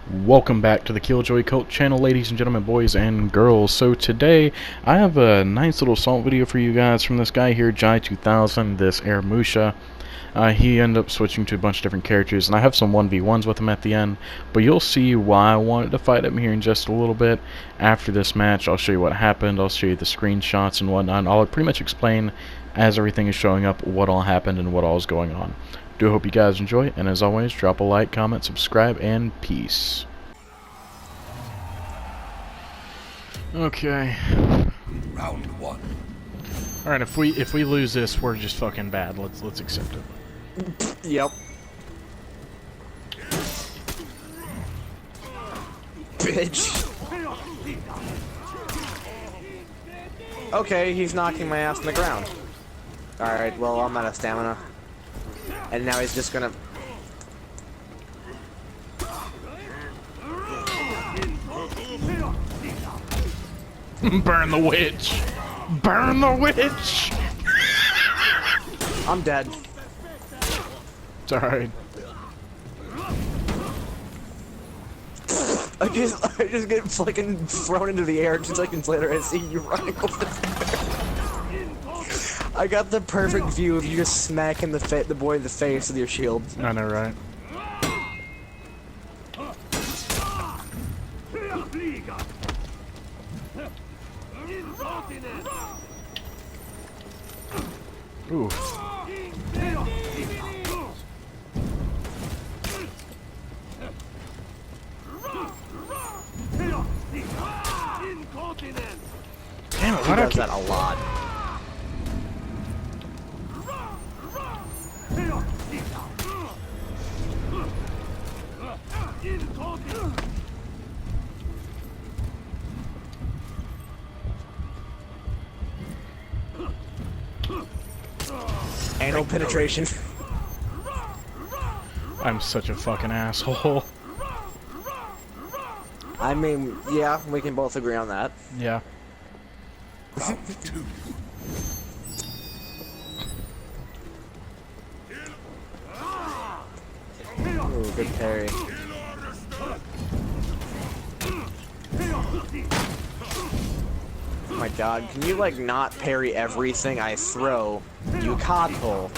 Welcome back to the Killjoy Cult channel, ladies and gentlemen, boys and girls. So today I have a nice little assault video for you guys from this guy here, Jai2000, this Air Musha. He ended up switching to a bunch of different characters, and I have some 1v1s with him at the end, but you'll see why I wanted to fight him here in just a little bit. After this match, I'll show you what happened, I'll show you the screenshots and whatnot, and I'll pretty much explain, as everything is showing up, what all happened and what all is going on. Do hope you guys enjoy, and as always, drop a like, comment, subscribe, and peace. Okay. Round one. All right, if we lose this, we're just fucking bad. Let's accept it. Yep. Bitch. Okay, he's knocking my ass on the ground. Alright, well, I'm out of stamina. And now he's just gonna... Burn the witch! Burn the witch! I'm dead. It's alright. I just get fucking thrown into the air 2 seconds later. I see you running over there. I got the perfect view of you just smacking the boy in the face with your shield. I know, right? Ooh. Damn it, why He does that a lot. Anal penetration. I'm such a fucking asshole. I mean, yeah, we can both agree on that. Yeah. Round two. Ooh, good parry. Oh my god, can you like not parry everything I throw, you cockhole?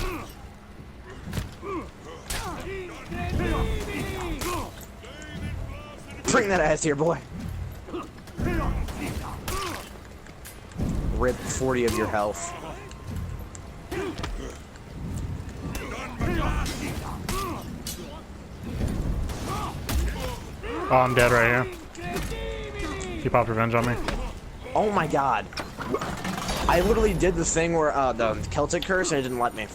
Bring that ass here, boy. Rip 40 of your health. Oh, I'm dead right here. He popped revenge on me. Oh my god. I literally did the thing where, the Celtic curse and it didn't let me.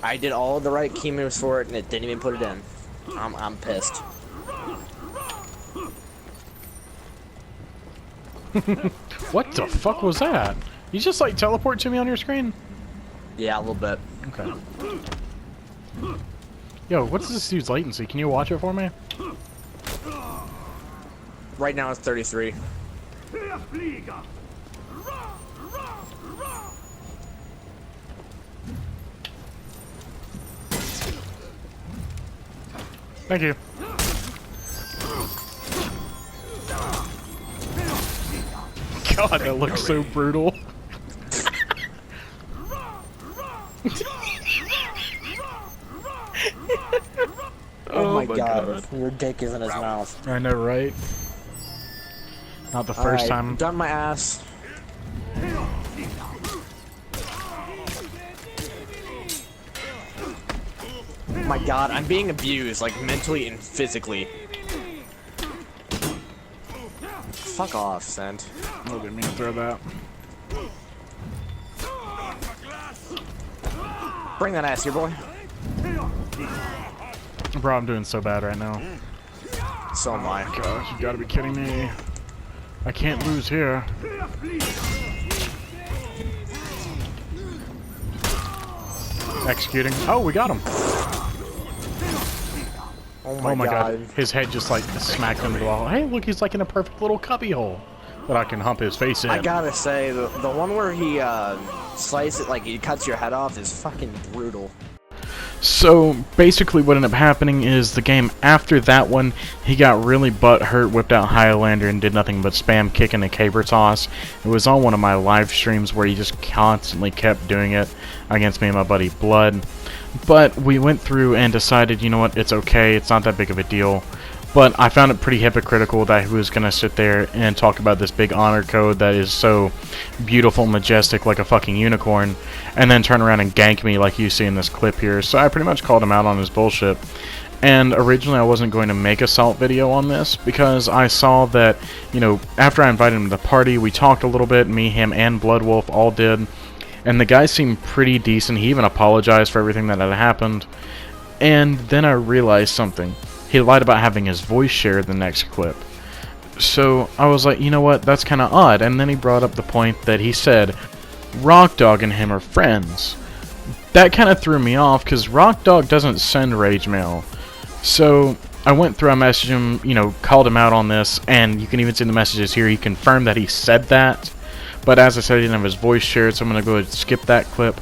I did all the right key moves for it and it didn't even put it in. I'm pissed. What the fuck was that? You just like teleport to me on your screen? Yeah, a little bit. Okay. Yo, what's this dude's latency? Can you watch it for me? Right now it's 33. Thank you. God, that looks so brutal. Oh my god, your dick is in his mouth. I know, right? Not the first time. Done my ass. Oh my god, I'm being abused, like mentally and physically. Fuck off, Sent. I didn't mean to throw that. Bring that ass here, boy. Bro, I'm doing so bad right now. So am I. Gosh, you gotta be kidding me. I can't lose here. Executing. Oh, we got him. Oh my god. His head just like smacked into the wall. Hey, look, he's like in a perfect little cubby hole that I can hump his face in. I gotta say, the one where he slices it, like he cuts your head off, is fucking brutal. So basically what ended up happening is the game after that one, he got really butthurt, whipped out Highlander, and did nothing but spam kick and a caber toss. It was on one of my live streams where he just constantly kept doing it against me and my buddy Blood. But we went through and decided, you know what, it's okay, it's not that big of a deal. But I found it pretty hypocritical that he was going to sit there and talk about this big honor code that is so beautiful, majestic, like a fucking unicorn, and then turn around and gank me like you see in this clip here. So I pretty much called him out on his bullshit. And originally I wasn't going to make a salt video on this because I saw that, you know, after I invited him to the party, we talked a little bit, me, him, and Bloodwolf all did. And the guy seemed pretty decent. He even apologized for everything that had happened. And then I realized something. He lied about having his voice shared the next clip. So I was like, you know what, that's kind of odd. And then he brought up the point that he said Rockdog and him are friends. That kind of threw me off because Rockdog doesn't send rage mail. So I went through, I messaged him, you know, called him out on this, and you can even see in the messages here, he confirmed that he said that. But as I said, he didn't have his voice shared, so I'm going to go ahead and skip that clip.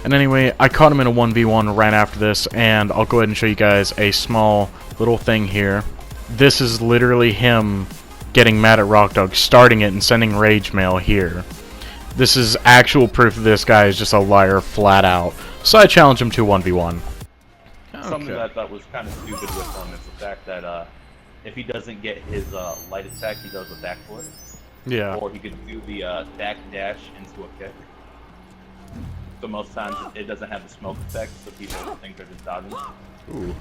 And anyway, I caught him in a 1v1 right after this, and I'll go ahead and show you guys a small little thing here. This is literally him getting mad at Rockdog, starting it and sending rage mail here. This is actual proof that this guy is just a liar flat out. So I challenge him to 1v1. Something that I thought was kind of stupid with him is the fact that if he doesn't get his light attack, he does a backflip. Yeah. Or he could do the back dash into a kick. So most times it doesn't have the smoke effect, so people think they're just dodging. Ooh.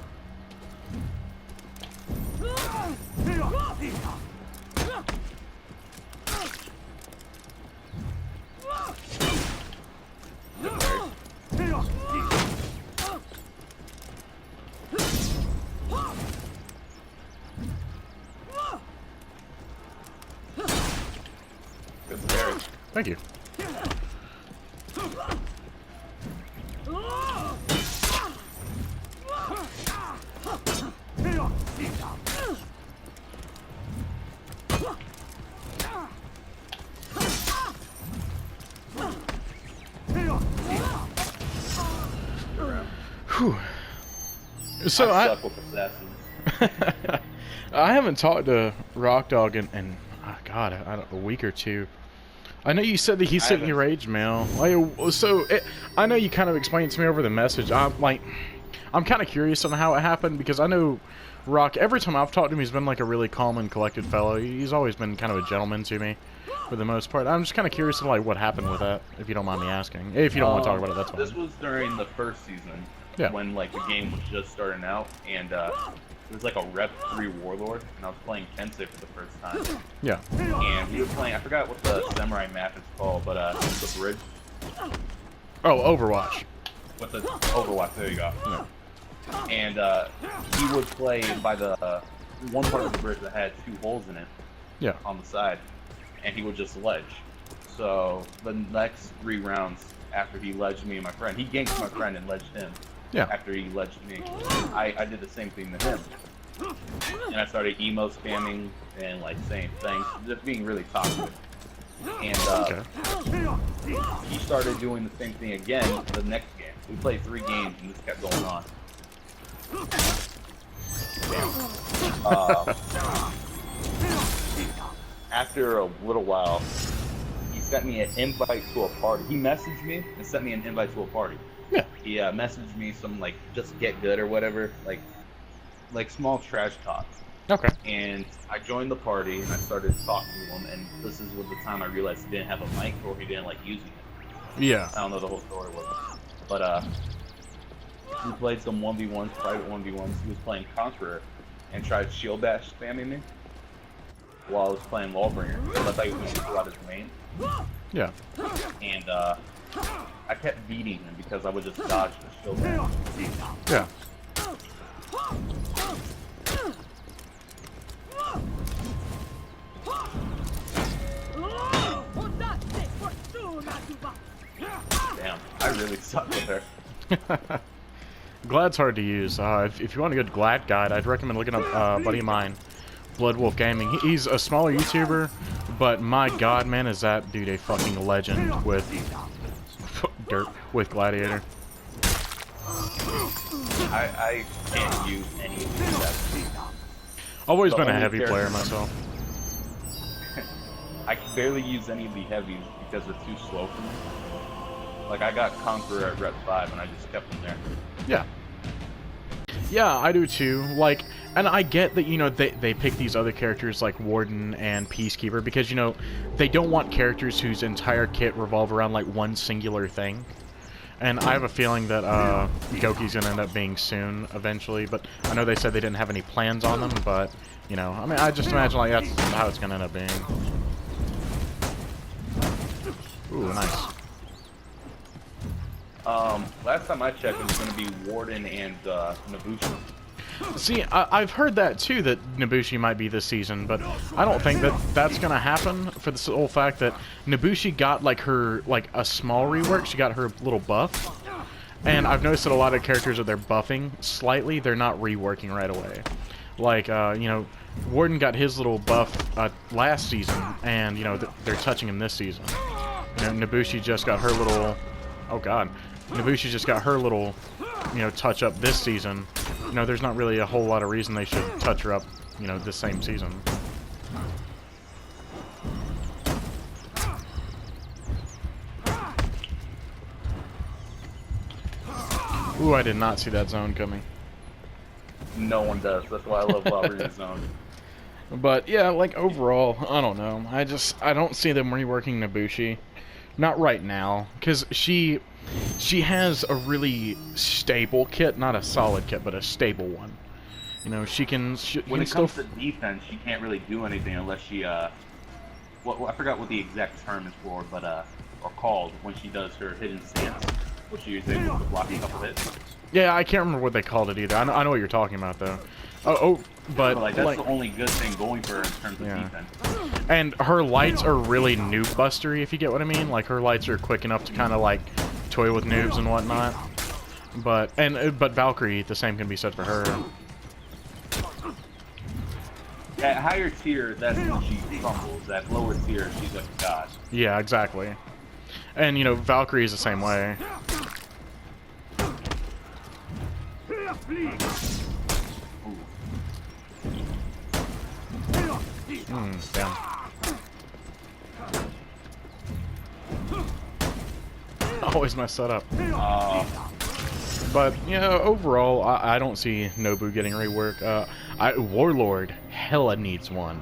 Good parry. Thank you. Whew. So I suck with assassins. I haven't talked to Rockdog in oh God, a week or two. I know you said that he sent you rage mail. I know you kind of explained to me over the message. I'm kind of curious on how it happened because I know Rock. Every time I've talked to him, he's been like a really calm and collected fellow. He's always been kind of a gentleman to me, for the most part. I'm just kind of curious on like what happened with that, if you don't mind me asking. If you don't want to talk about it, that's fine. This was during the first season, when like the game was just starting out, and it was like a Rep 3 Warlord, and I was playing Kensei for the first time. Yeah. And we were playing, I forgot what the samurai map is called, but it's the bridge. Oh, Overwatch. With the Overwatch, there you go. Yeah. And he would play by the one part of the bridge that had 2 holes in it. Yeah. On the side, and he would just ledge. So the next 3 rounds after he ledged me and my friend, he ganked my friend and ledged him. Yeah. After he ledged me, I did the same thing to him, and I started emo spamming and like saying things, just being really toxic. And he started doing the same thing again the next game. We played 3 games and this kept going on. After a little while, he sent me an invite to a party. He messaged me and sent me an invite to a party. Yeah. He messaged me some like just get good or whatever, like small trash talk. Okay. And I joined the party and I started talking to him, and this is the time I realized he didn't have a mic or he didn't like using it. Yeah. I don't know the whole story with it. But we played some 1v1s, private 1v1s. He was playing Conqueror and tried shield dash spamming me while I was playing Lawbringer. So I thought he was going to pull out his main. Yeah. And I kept beating him because I would just dodge the shield dash. Yeah. Damn, I really suck with her. Glad's hard to use. If you want a good Glad guide, I'd recommend looking up a buddy of mine, Bloodwolf Gaming. He's a smaller YouTuber, but my God, man, is that dude a fucking legend with Gladiator. I can't use any of these heavies. Always The been a only heavy player character- myself. I can barely use any of the heavies because they're too slow for me. Like, I got Conqueror at Rep 5 and I just kept them there. Yeah. Yeah, I do too. Like, and I get that, you know, they pick these other characters like Warden and Peacekeeper because, you know, they don't want characters whose entire kit revolve around like one singular thing. And I have a feeling that Goki's gonna end up being soon, eventually. But I know they said they didn't have any plans on them. But you know, I mean, I just imagine like that's how it's gonna end up being. Ooh, nice. Last time I checked, it was going to be Warden and Nobushi. See, I've heard that too, that Nobushi might be this season, but I don't think that that's gonna happen for the sole fact that Nobushi got like her a small rework. She got her little buff, and I've noticed that a lot of characters that they're buffing slightly, they're not reworking right away. Like you know, Warden got his little buff last season, and you know they're touching him this season. You know, Nobushi just got her little. Oh God, Nobushi just got her little, you know, touch up this season. You know, there's not really a whole lot of reason they should touch her up, you know, this same season. Ooh, I did not see that zone coming. No one does. That's why I love Valveria's Zone. But yeah, like overall, I don't know. I don't see them reworking Nobushi. Not right now, because she has a really stable kit, not a solid kit, but a stable one. You know, she can. When it comes to defense, she can't really do anything unless she well, I forgot what the exact term is for, but or called when she does her hidden stance, which she is able to block a couple hits. Yeah, I can't remember what they called it either. I know what you're talking about though. But like that's the only good thing going for her in terms of defense. And her lights are really noob bustery, if you get what I mean. Like her lights are quick enough to kind of like toy with noobs and whatnot. But Valkyrie, the same can be said for her. At higher tier, that's when she crumbles. At lower tier, she's like a god. Yeah, exactly. And you know, Valkyrie is the same way. Damn. Always mess that up. But, you know, overall, I don't see Nobu getting rework. Warlord hella needs one.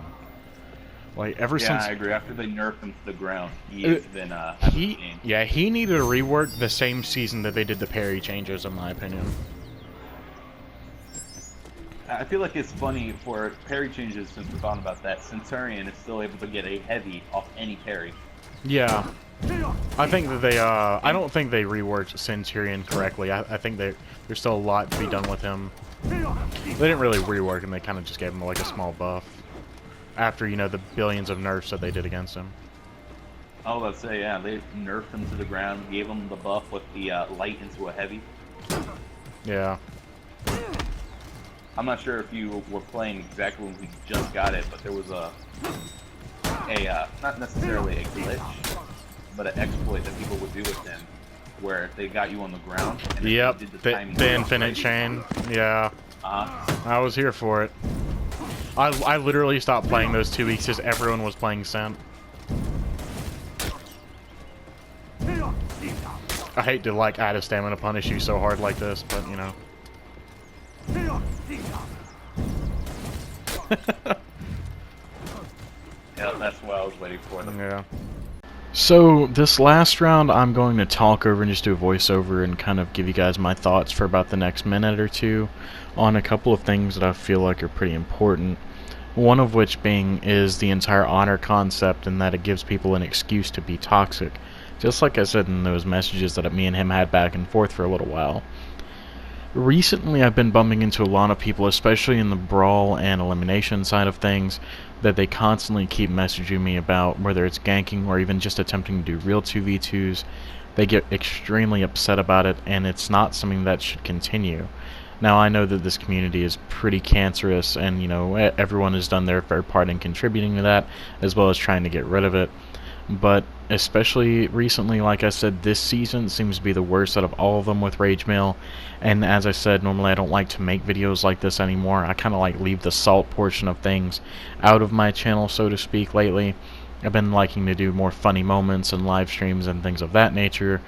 Like, ever since... I agree. After they nerfed him to the ground, he's been, he needed a rework the same season that they did the parry changes, in my opinion. I feel like it's funny for parry changes, since we're talking about that. Centurion is still able to get a heavy off any parry. Yeah. I think that they, I don't think they reworked Centurion correctly. I think there's still a lot to be done with him. They didn't really rework him, they kind of just gave him like a small buff. After, you know, the billions of nerfs that they did against him. Oh, let's say, yeah, they nerfed him to the ground, gave him the buff with the light into a heavy. Yeah. I'm not sure if you were playing exactly when we just got it, but there was a not necessarily a glitch, but an exploit that people would do with him, where they got you on the ground. And yep, did the infinite chain. Yeah. I was here for it. I literally stopped playing those 2 weeks because everyone was playing Cent. I hate to like add a stamina punish you so hard like this, but you know. Yeah, that's what I was waiting for. Yeah. So this last round, I'm going to talk over and just do a voiceover and kind of give you guys my thoughts for about the next minute or two on a couple of things that I feel like are pretty important. One of which being is the entire honor concept, and that it gives people an excuse to be toxic. Just like I said in those messages that me and him had back and forth for a little while. Recently I've been bumping into a lot of people, especially in the brawl and elimination side of things, that they constantly keep messaging me about, whether it's ganking or even just attempting to do real 2v2s. They get extremely upset about it, and it's not something that should continue. Now I know that this community is pretty cancerous, and you know, everyone has done their fair part in contributing to that, as well as trying to get rid of it. but especially recently, like I said, this season seems to be the worst out of all of them with Rage Mail. And as I said, normally I don't like to make videos like this anymore. I kind of like leave the salt portion of things out of my channel, so to speak, lately. I've been liking to do more funny moments and live streams and things of that nature,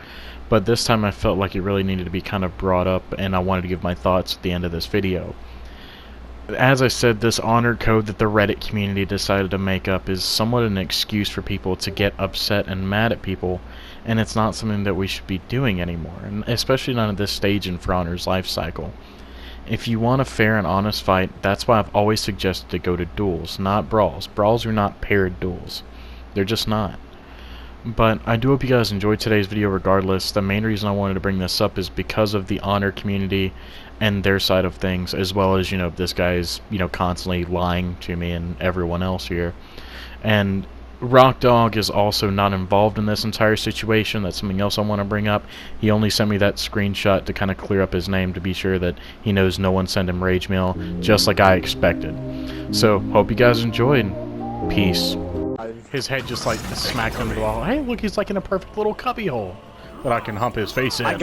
but this time I felt like it really needed to be kind of brought up, and I wanted to give my thoughts at the end of this video. As I said, this honor code that the Reddit community decided to make up is somewhat an excuse for people to get upset and mad at people, and it's not something that we should be doing anymore, and especially not at this stage in For Honor's life cycle. If you want a fair and honest fight, that's why I've always suggested to go to duels, not brawls. Brawls are not paired duels. They're just not. But I do hope you guys enjoyed today's video regardless. The main reason I wanted to bring this up is because of the honor community and their side of things, as well as, this guy's, constantly lying to me and everyone else here. And Rock Dog is also not involved in this entire situation. That's something else I want to bring up. He only sent me that screenshot to kind of clear up his name to be sure that he knows no one sent him Rage Mail, just like I expected. So, hope you guys enjoyed. Peace. His head just like smacked into the wall. Hey, look, he's like in a perfect little cubby hole that I can hump his face in.